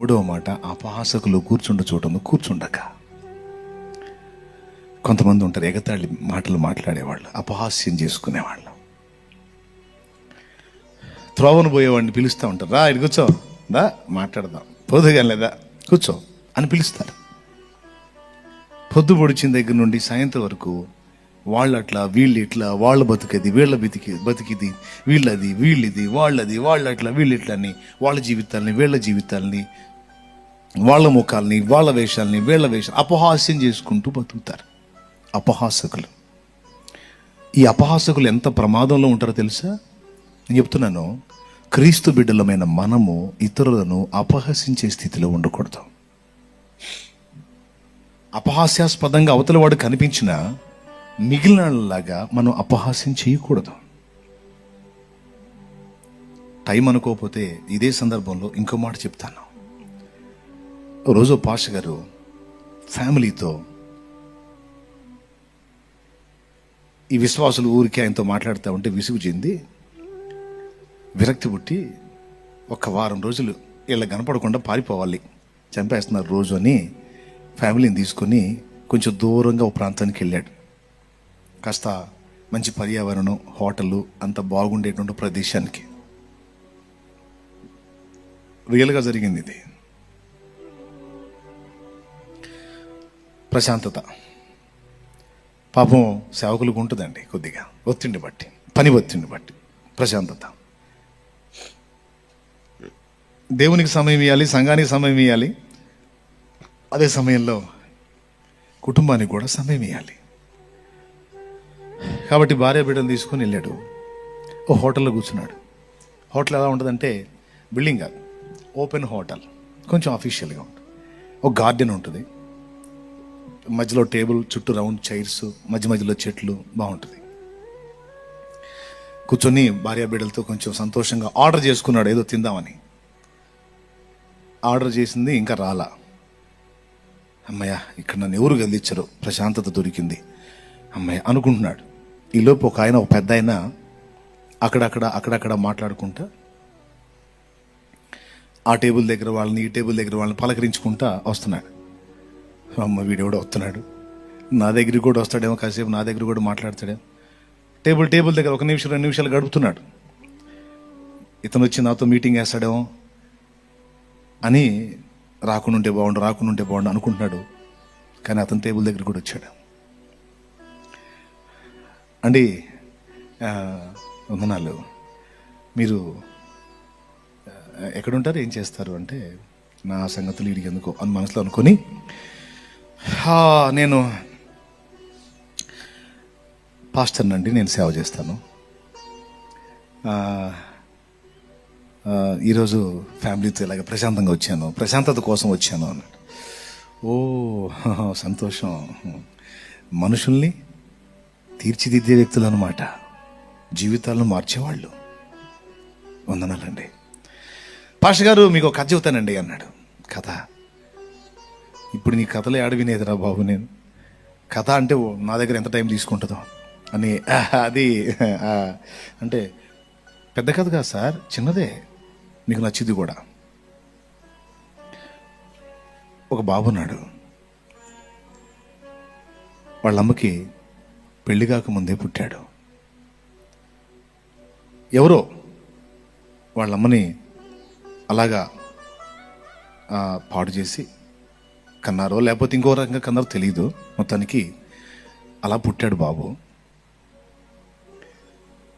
మూడవ మాట, అపహాసకులు కూర్చుండ చోటను కూర్చుండక. కొంతమంది ఉంటారు ఎగతాళి మాటలు మాట్లాడేవాళ్ళు, అపహాస్యం చేసుకునేవాళ్ళు. త్రోవను పోయేవాడిని పిలుస్తూ ఉంటారు, రా ఇది కూర్చో, దా మాట్లాడదాం, పొద్దుగా లేదా కూర్చో అని పిలుస్తారు. పొద్దు పొడిచిన దగ్గర నుండి సాయంత్రం వరకు వాళ్ళు అట్లా, వీళ్ళు ఇట్లా, వాళ్ళ బతుకది, వీళ్ళ బతికిది, వీళ్ళది, వీళ్ళిది, వాళ్ళది, వాళ్ళు అట్లా, వీళ్ళు ఇట్లా అని వాళ్ళ జీవితాలని, వీళ్ళ జీవితాలని, వాళ్ళ ముఖాలని, వాళ్ళ వేషాలని, వీళ్ళ వేషాలు అపహాస్యం చేసుకుంటూ బతుకుతారు అపహాసకులు. ఈ అపహాసకులు ఎంత ప్రమాదంలో ఉంటారో తెలుసా? నేను చెప్తున్నాను, క్రీస్తు బిడ్డలమైన మనము ఇతరులను అపహసించే స్థితిలో ఉండకూడదు. అపహాస్యాస్పదంగా అవతల వాడు కనిపించినా మిగిలినలాగా మనం అపహాస్యం చేయకూడదు. టైం అనుకోకపోతే ఇదే సందర్భంలో ఇంకో మాట చెప్తాను. రోజు పాస్టర్ గారు ఫ్యామిలీతో, ఈ విశ్వాసులు ఊరికి ఆయనతో మాట్లాడుతూ ఉంటే విసుగు చెంది విరక్తి పుట్టి ఒక వారం రోజులు వీళ్ళ కనపడకుండా పారిపోవాలి, చంపేస్తున్నారు రోజు అని ఫ్యామిలీని తీసుకొని కొంచెం దూరంగా ఒక ప్రాంతానికి వెళ్ళాడు. కాస్త మంచి పర్యావరణం, హోటళ్ళు అంత బాగుండేటువంటి ప్రదేశానికి. రియల్గా జరిగింది ఇది. ప్రశాంతత పాపం సేవకులకు ఉంటుందండి, కొద్దిగా ఒత్తిడిని బట్టి, పని ఒత్తిడిని బట్టి ప్రశాంతత. దేవునికి సమయం ఇవ్వాలి, సంఘానికి సమయం ఇవ్వాలి, అదే సమయంలో కుటుంబానికి కూడా సమయం ఇవ్వాలి. కాబట్టి భార్య బిడ్డను తీసుకొని వెళ్ళాడు. ఓ హోటల్లో కూర్చున్నాడు. హోటల్ ఎలా ఉంటుందంటే బిల్డింగ్ కాదు, ఓపెన్ హోటల్, కొంచెం అఫీషియల్గా ఉంటుంది. ఒక గార్డెన్ ఉంటుంది, మధ్యలో టేబుల్, చుట్టూ రౌండ్ చైర్స్, మధ్య మధ్యలో చెట్లు, బాగుంటుంది. కూర్చొని భార్య బిడ్డలతో కొంచెం సంతోషంగా ఆర్డర్ చేసుకున్నాడు ఏదో తిందామని. ఆర్డర్ చేసింది ఇంకా రాలా. అమ్మయ్య, ఇక్కడ నన్ను ఎవరు గెలిచారో, ప్రశాంతత దొరికింది అమ్మయ్య అనుకుంటున్నాడు. ఈలోపు ఒక ఆయన, ఒక పెద్ద ఆయన అక్కడక్కడ మాట్లాడుకుంటా ఆ టేబుల్ దగ్గర వాళ్ళని, ఈ టేబుల్ దగ్గర వాళ్ళని పలకరించుకుంటా వస్తున్నాడు. అమ్మ, వీడెవడో వస్తున్నాడు, నా దగ్గరికి కూడా వస్తాడేమో, కాసేపు నా దగ్గర కూడా మాట్లాడతాడేమో. టేబుల్ దగ్గర 1 నిమిషం 2 నిమిషాలు గడుపుతున్నాడు. ఇతను వచ్చి నాతో మీటింగ్ వేస్తాడేమో అని రాకుంటే బాగుండు అనుకుంటున్నాడు. కానీ అతని టేబుల్ దగ్గర కూడా వచ్చాడు. అండి, వందనాలు, మీరు ఎక్కడుంటారు, ఏం చేస్తారు అంటే, నా సంగతులు వీడికి ఎందుకో అని మనసులో అనుకొని, నేను పాస్టర్నండి, నేను సేవ చేస్తాను, ఈరోజు ఫ్యామిలీతో ఇలాగ ప్రశాంతంగా వచ్చాను, ప్రశాంతత కోసం వచ్చాను అన్నాడు. ఓ సంతోషం. మనుషుల్ని తీర్చిదిద్దే వ్యక్తులు అన్నమాట, జీవితాలను మార్చేవాళ్ళు. వందనాలండి. పాస్టర్ గారు, మీకు ఒక కథ చెబుతానండి అన్నాడు. కథ? ఇప్పుడు నీ కథలే ఆడ వినేదిరా బాబు నేను. కథ అంటే నా దగ్గర ఎంత టైం తీసుకుంటుందో అని. అది అంటే పెద్ద కథ కాదు సార్, చిన్నదే, మీకు నచ్చింది కూడా. ఒక బాబున్నాడు. వాళ్ళ అమ్మకి పెళ్లి కాకముందే పుట్టాడు. ఎవరో వాళ్ళమ్మని అలాగా పాడు చేసి కన్నారో లేకపోతే ఇంకో రకంగా కన్నారో తెలీదు, మొత్తానికి అలా పుట్టాడు బాబు.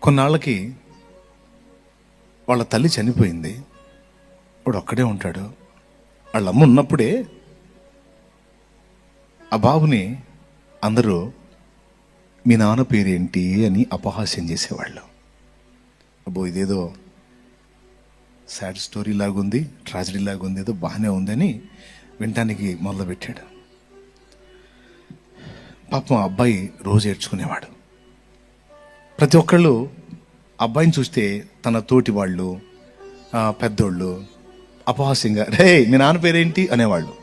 కొన్నాళ్ళకి వాళ్ళ తల్లి చనిపోయింది. వాడు ఒక్కడే ఉంటాడు. వాళ్ళ అమ్మ ఉన్నప్పుడే ఆ బాబుని అందరూ మీ నాన్న పేరేంటి అని అపహాస్యం చేసేవాళ్ళు. అబ్బో, ఇదేదో సాడ్ స్టోరీ లాగుంది, ట్రాజడీ లాగుంది, ఏదో బాగానే ఉందని వినటానికి మొదలుపెట్టాడు. పాపం అబ్బాయి రోజు ఏడ్చుకునేవాడు. ప్రతి ఒక్కళ్ళు అబ్బాయిని చూస్తే తన తోటి వాళ్ళు, పెద్దోళ్ళు అపహాస్యంగా, రే మీ నాన్న పేరేంటి అనేవాళ్ళు.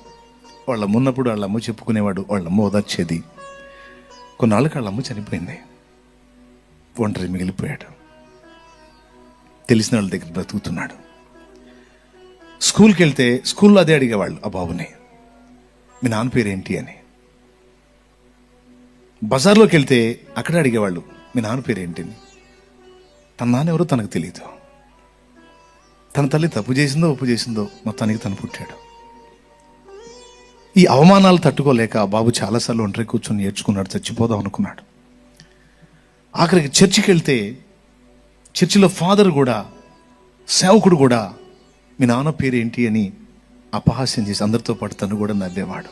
వాళ్ళ ఉన్నప్పుడు వాళ్ళ అమ్మ చెప్పుకునేవాడు, వాళ్ళ అమ్మ ఓదార్చేది. కొన్నాళ్ళకి వాళ్ళ అమ్మ చనిపోయింది. ఒంటరి మిగిలిపోయాడు. తెలిసిన వాళ్ళ దగ్గర బ్రతుకుతున్నాడు. స్కూల్కి వెళ్తే స్కూల్లో అదే అడిగేవాళ్ళు ఆ బాబుని, మీ నాన్న పేరు ఏంటి అని. బజార్లోకి వెళ్తే అక్కడ అడిగేవాళ్ళు, మీ నాన్న పేరు ఏంటి అని. తన నాన్న ఎవరో తనకు తెలియదు. తన తల్లి తప్పు చేసిందో ఒప్పు చేసిందో మొత్తానికి తను పుట్టాడు. ఈ అవమానాలు తట్టుకోలేక ఆ బాబు చాలాసార్లు ఒంటరి కూర్చొని ఏడ్చుకున్నాడు, చచ్చిపోదాం అనుకున్నాడు. ఆఖరికి చర్చికి వెళ్తే చర్చిలో ఫాదర్ కూడా, సేవకుడు కూడా, మీ నాన్న పేరు ఏంటి అని అపహాస్యం చేసి అందరితో పాటు తను కూడా నవ్వేవాడు.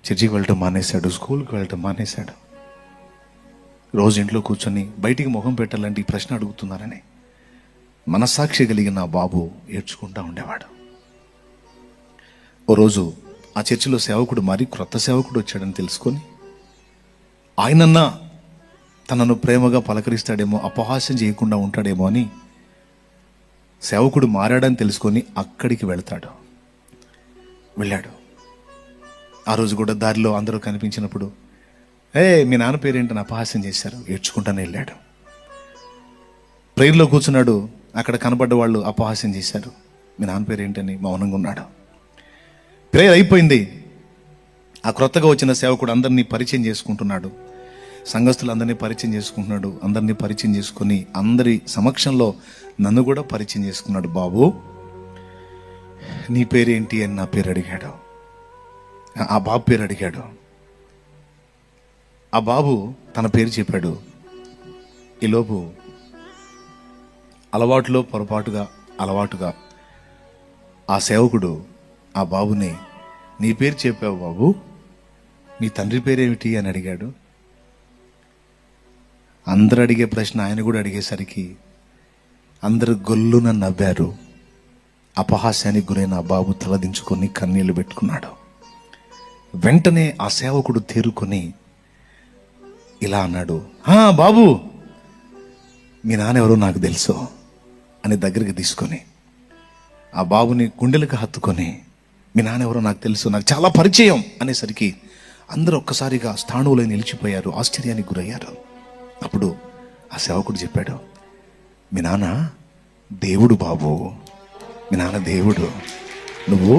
చర్చికి వెళ్ళటం మానేశాడు, స్కూల్కి వెళ్ళటం మానేశాడు. రోజు ఇంట్లో కూర్చొని బయటికి ముఖం పెట్టాలంటే ఈ ప్రశ్న అడుగుతున్నారని మనస్సాక్షి కలిగిన ఆ బాబు ఏడ్చుకుంటా ఉండేవాడు. ఓ రోజు ఆ చర్చిలో సేవకుడు మరి క్రొత్త సేవకుడు వచ్చాడని తెలుసుకొని, ఆయనన్నా తనను ప్రేమగా పలకరిస్తాడేమో, అపహాస్యం చేయకుండా ఉంటాడేమో అని సేవకుడు మారాడని తెలుసుకొని అక్కడికి వెళ్ళాడు. ఆ రోజు కూడా దారిలో అందరూ కనిపించినప్పుడు, మీ నాన్న పేరేంటని అపహాస్యం చేశారు, ఏడ్చుకుంటానే వెళ్ళాడు. ప్రేయర్లో కూర్చున్నాడు, అక్కడ కనబడ్డ వాళ్ళు అపహాస్యం చేశారు, మీ నాన్న పేరేంటని మౌనంగా ఉన్నాడు. ప్రేయర్ అయిపోయింది. ఆ క్రొత్తగా వచ్చిన సేవకుడు అందరినీ పరిచయం చేసుకుంటున్నాడు, సంఘస్థులు అందరినీ పరిచయం చేసుకుంటున్నాడు. అందరినీ పరిచయం చేసుకుని అందరి సమక్షంలో నన్ను కూడా పరిచయం చేసుకున్నాడు. బాబు, నీ పేరేంటి అని నా పేరు అడిగాడు. ఆ బాబు పేరు అడిగాడు. ఆ బాబు తన పేరు చెప్పాడు. ఈలోపు అలవాటుగా ఆ సేవకుడు ఆ బాబుని, నీ పేరు చెప్పావు బాబు, మీ తండ్రి పేరేమిటి అని అడిగాడు. అందరు అడిగే ప్రశ్న ఆయన కూడా అడిగేసరికి అందరు గొల్లున నవ్వారు. అపహాస్యానికి గురైన ఆ బాబు తలదించుకొని కన్నీళ్లు పెట్టుకున్నాడు. వెంటనే ఆ సేవకుడు తేరుకొని ఇలా అన్నాడు, బాబు, మీ నాన్న ఎవరో నాకు తెలుసు అని దగ్గరికి తీసుకొని ఆ బాబుని గుండెలకు హత్తుకొని, మీ నాన్న ఎవరో నాకు తెలుసు, నాకు చాలా పరిచయం అనేసరికి అందరూ ఒక్కసారిగా స్థాణువులో నిలిచిపోయారు, ఆశ్చర్యానికి గురయ్యారు. అప్పుడు ఆ సేవకుడు చెప్పాడు, మీ నాన్న దేవుడు బాబు, మీ నాన్న దేవుడు, నువ్వు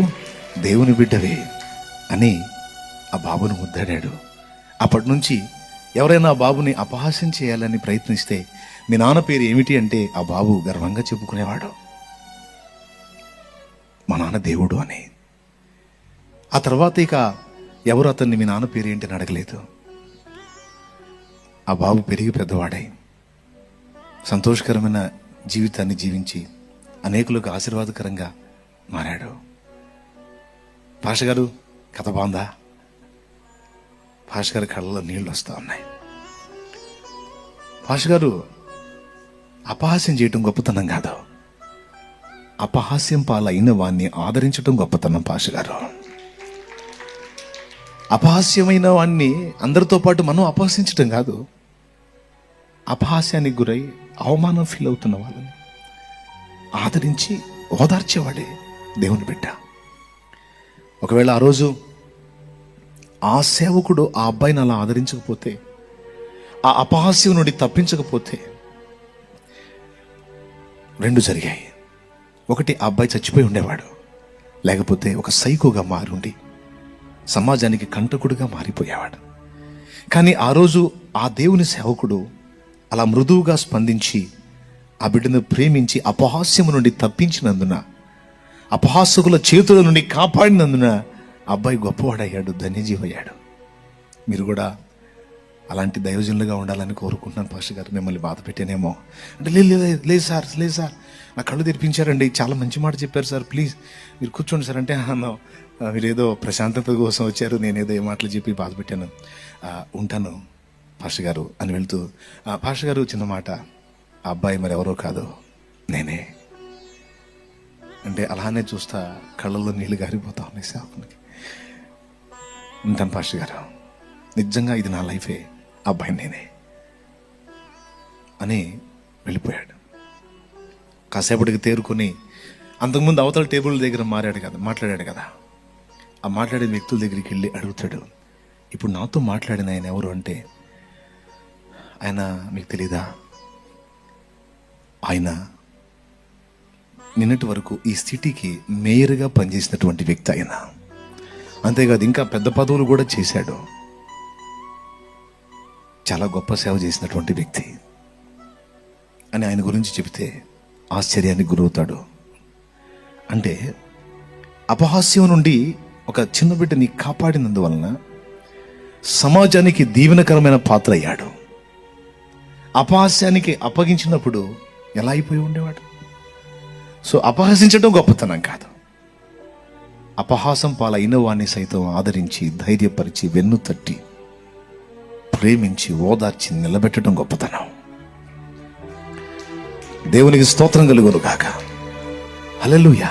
దేవుని బిడ్డవే అని ఆ బాబును ముద్దాడాడు. అప్పటి నుంచి ఎవరైనా ఆ బాబుని అపహాస్యం చేయాలని ప్రయత్నిస్తే మీ నాన్న పేరు ఏమిటి అంటే ఆ బాబు గర్వంగా చెప్పుకునేవాడు, మా నాన్న దేవుడు అని. ఆ తర్వాత ఇక ఎవరు అతన్ని మీ నాన్న పేరు ఏంటి అని అడగలేదు. ఆ బాబు పెరిగి పెద్దవాడై సంతోషకరమైన జీవితాన్ని జీవించి అనేకులకు ఆశీర్వాదకరంగా మారాడు. భాష గారు, కథ బాగుందా? భాష గారి కళ్ళలో నీళ్ళు వస్తూ ఉన్నాయి. భాష గారు, అపహాస్యం చేయటం గొప్పతనం కాదు, అపహాస్యం పాలైన వాణ్ణి ఆదరించటం గొప్పతనం. భాష గారు, అపహాస్యమైన వాణ్ణి అందరితో పాటు మనం అపహసించటం కాదు, అపహాస్యానికి గురై అవమానం ఫీల్ అవుతున్న వాళ్ళని ఆదరించి ఓదార్చేవాడే దేవుని బిడ్డ. ఒకవేళ ఆ రోజు ఆ సేవకుడు ఆ అబ్బాయిని అలా ఆదరించకపోతే, ఆ అపహాస్యం నుండి తప్పించకపోతే, రెండు జరిగాయి. ఒకటి, ఆ అబ్బాయి చచ్చిపోయి ఉండేవాడు, లేకపోతే ఒక సైకోగా మారుండి సమాజానికి కంటకుడుగా మారిపోయేవాడు. కానీ ఆ రోజు ఆ దేవుని సేవకుడు అలా మృదువుగా స్పందించి ఆ బిడ్డను ప్రేమించి అపహాస్యము నుండి తప్పించినందున, అపహాసకుల చేతుల నుండి కాపాడినందున అబ్బాయి గొప్పవాడయ్యాడు, ధన్యజీవయ్యాడు. మీరు కూడా అలాంటి దైవజనులుగా ఉండాలని కోరుకుంటున్నాను. పాస్టర్ గారు, మిమ్మల్ని బాధ పెట్టానేమో అంటే, లేదు సార్, నా కళ్ళు తెరిపించారండి, చాలా మంచి మాట చెప్పారు సార్, ప్లీజ్ మీరు కూర్చోండి సార్ అంటే, మీరేదో ప్రశాంతత కోసం వచ్చారు, నేనేదో ఏ మాటలు చెప్పి బాధ పెట్టాను, ఉంటాను పాస్టర్ గారు అని వెళ్తూ, పాస్టర్ గారు చిన్న మాట, ఆ అబ్బాయి మరి ఎవరో కాదు, నేనే అంటే అలానే చూస్తా కళ్ళల్లో నీళ్లు గారిపోతా ఉన్నాయి సేవకునికి. ఉంటాను పాస్టర్ గారు, నిజంగా ఇది నా లైఫే, అబ్బాయి నేనే అని వెళ్ళిపోయాడు. కాసేపటికి తేరుకొని అంతకుముందు అవతల టేబుల్ దగ్గర మాట్లాడాడు కదా, ఆ మాట్లాడే వ్యక్తుల దగ్గరికి వెళ్ళి అడుగుతాడు, ఇప్పుడు నాతో మాట్లాడిన ఆయన ఎవరు అంటే, ఆయన మీకు తెలీదా, ఆయన నిన్నటి వరకు ఈ సిటీకి మేయర్గా పనిచేసినటువంటి వ్యక్తి ఆయన. అంతేకాదు ఇంకా పెద్ద పదవులు కూడా చేశాడు. చాలా గొప్ప సేవ చేసినటువంటి వ్యక్తి అని ఆయన గురించి చెబితే ఆశ్చర్యానికి గురవుతాడు. అంటే అపహాస్యం నుండి ఒక చిన్న బిడ్డని కాపాడినందువలన సమాజానికి దీవెనకరమైన పాత్ర అయ్యాడు. అపహాస్యానికి అప్పగించినప్పుడు ఎలా అయిపోయి ఉండేవాడు? సో అపహసించడం గొప్పతనం కాదు, అపహాసం పాలైన వాణ్ణి సైతం ఆదరించి ధైర్యపరిచి వెన్ను తట్టి ప్రేమించి ఓదార్చి నిలబెట్టడం గొప్పతనం. దేవునికి స్తోత్రం కలుగును గాక. హల్లెలూయా.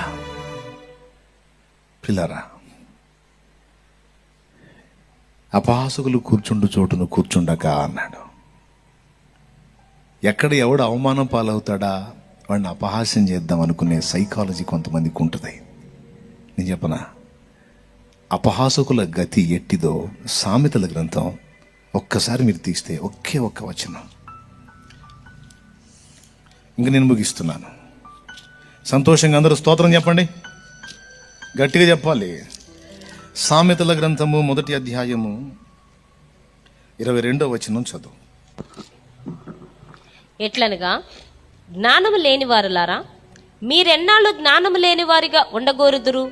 పిల్లరా, అపహాసకులు కూర్చుండు చోటును కూర్చుండక అన్నాడు. ఎక్కడ ఎవడు అవమానం పాలవుతాడా వాడిని అపహాస్యం చేద్దాం అనుకునే సైకాలజీ కొంతమందికి ఉంటుంది. నేను చెప్పనా, అపహాసకుల గతి ఎట్టిదో సామెతల గ్రంథం ఒక్కసారి మీరు తీస్తే ఒకే ఒక్క వచనం, ఇంక నేను ముగిస్తున్నాను. సంతోషంగా అందరూ స్తోత్రం చెప్పండి, గట్టిగా చెప్పాలి. సామెతల గ్రంథము 1వ అధ్యాయము 22వ వచనం చదువు. ఎట్లనగా జ్ఞానము లేని వారులారా, మీరెన్నాళ్ళు జ్ఞానము లేని వారిగా ఉండగోరుదురు?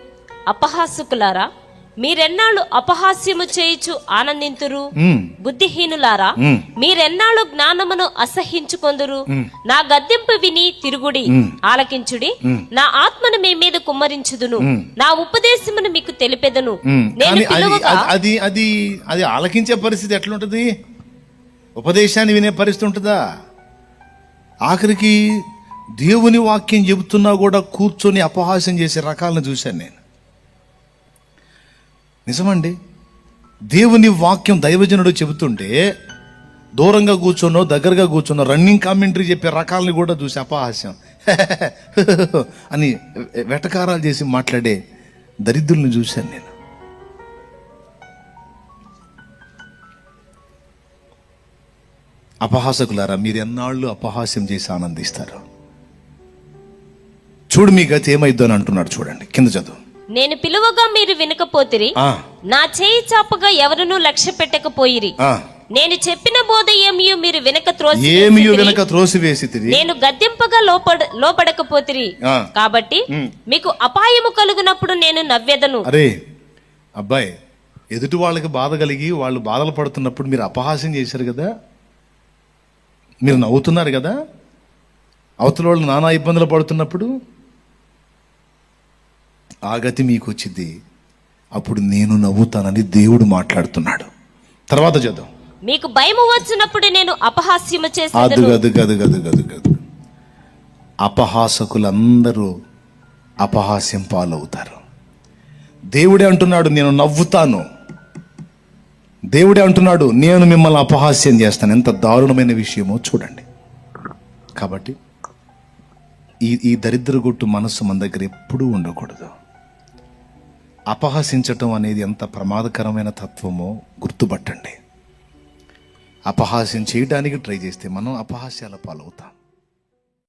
అపహాసకులారా, మీరెన్నాళ్ళు అపహాస్యము చేయుచు ఆనందింతురు? బుద్ధిహీనులారా, మీరెన్నాళ్ళు జ్ఞానమును అసహించుకొందురు? నా గద్దెంపు విని తిరుగుడి, ఆలకించుడి. నా ఆత్మను మీ మీద కుమ్మరించుదును, నా ఉపదేశమును మీకు తెలిపెదను. నేను పిలువగా అది అది అది ఆలకించే పరిస్థితి ఎట్లుంటది? ఉపదేశాన్ని వినే పరిస్థితి ఉంటుందా? ఆఖరికి దేవుని వాక్యం చెబుతున్నా కూడా కూర్చొని అపహాస్యం చేసే రకాలను చూశాను నేను. నిజమండి, దేవుని వాక్యం దైవజనుడు చెబుతుంటే దూరంగా కూర్చొనో దగ్గరగా కూర్చొనో రన్నింగ్ కామెంటరీ చెప్పే రకాలని కూడా చూసి అపహాస్యం అని వెటకారాలు చేసి మాట్లాడే దరిద్రుల్ని చూశాను నేను. అపహాసకులారా, మీరు ఎన్నాళ్ళు అపహాస్యం చేసి ఆనందిస్తారు? చూడు మీ గతి ఏమైద్దో అని అంటున్నాడు. చూడండి కింద చదువు. నేను పిలువగా మీరు వినకపోతిరి, నా చేయి చాపగా ఎవరునూ లక్ష్య పెట్టకపోయిరి. నేను చెప్పిన బోధ ఏమియు మీరు వెనక త్రోసివేసితిరి. నేను గద్దెంపగా లోపడకపోతిరి. కాబట్టి మీకు అపాయము కలుగునప్పుడు నేను నవ్వెదను. అరే అబ్బాయి, ఎదుటి వాళ్ళకి బాధ కలిగి వాళ్ళు బాధలు పడుతున్నప్పుడు మీరు అపహాస్యం చేశారు కదా, మీరు నవ్వుతున్నారు కదా. అవతల వాళ్ళు నానా ఇబ్బందులు పడుతున్నప్పుడు ఆ గతి మీకు వచ్చింది. అప్పుడు నేను నవ్వుతానని దేవుడు మాట్లాడుతున్నాడు. తర్వాత చదువు. మీకు భయము వచ్చినప్పుడు నేను అపహాస్యము చేసేదను. గదు అపహాసకులందరూ అపహాస్యం పాలవుతారు. దేవుడే అంటున్నాడు నేను నవ్వుతాను. దేవుడే అంటున్నాడు నేను మిమ్మల్ని అపహాస్యం చేస్తాను. ఎంత దారుణమైన విషయమో చూడండి. కాబట్టి ఈ దరిద్ర గుట్టు మనస్సు మన దగ్గర ఎప్పుడూ ఉండకూడదు. అపహసించటం అనేది ఎంత ప్రమాదకరమైన తత్వమో గుర్తుపట్టండి. అపహాస్యం చేయడానికి ట్రై చేస్తే మనం అపహాస్యాల పాలవుతాం.